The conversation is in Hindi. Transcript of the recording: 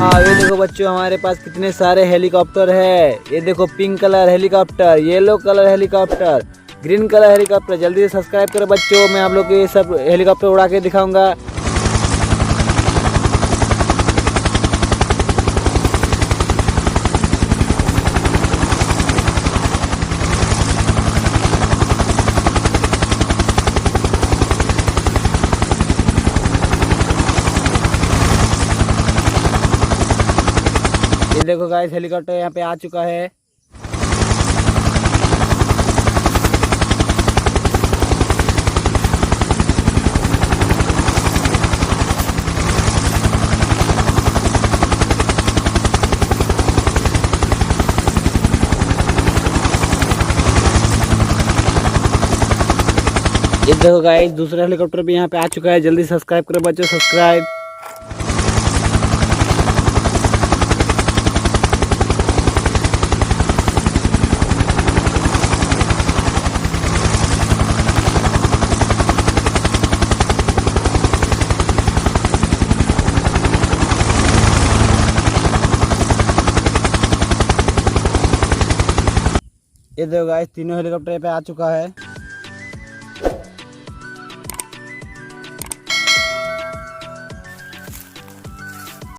ये देखो बच्चों, हमारे पास कितने सारे हेलीकॉप्टर है। ये देखो, pink colour helicopter, yellow colour helicopter, green colour helicopter. जल्दी से सब्सक्राइब करो बच्चों, मैं आप लोग को ये सब हेलीकॉप्टर उड़ा के दिखाऊंगा। ये देखो गाइस, हेलीकॉप्टर यहाँ पे आ चुका है। ये देखो गाइस, दूसरा हेलीकॉप्टर भी यहाँ पे आ चुका है। जल्दी सब्सक्राइब करो बच्चों, सब्सक्राइब। ये देखो गाइस, तीनों हेलीकॉप्टर पे आ चुका है।